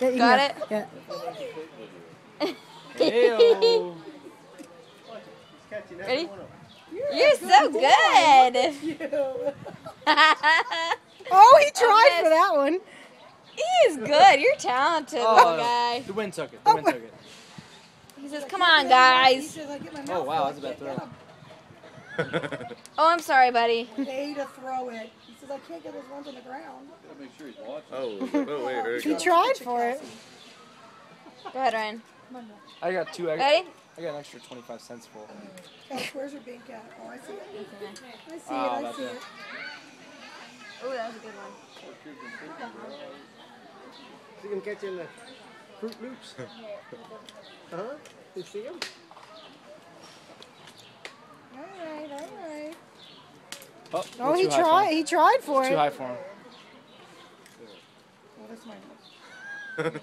Got it? Yeah. Hey-o. Ready? You're so good. Oh, he tried for that one. He is good. You're talented, little guy. The wind took it. The wind took it. He says, "Come on, guys." Oh, wow, that's a bad throw. Oh, I'm sorry, buddy. Way to throw it. He says, I can't get those ones on the ground. Gotta make sure he's watching. Oh, wait, there you He go. tried for it. Go ahead, Ryan. I got two. Ready? I got an extra 25 cents full. Cash, where's your bank at? Oh, I see it. I see it. Wow, I that's see it. it. Oh, that was a good one. See him catching the Fruit Loops? Huh? You see him? All right, all right. Oh, Oh, too he high for tried. him. He tried for Too it. high for him. Well, that's mine.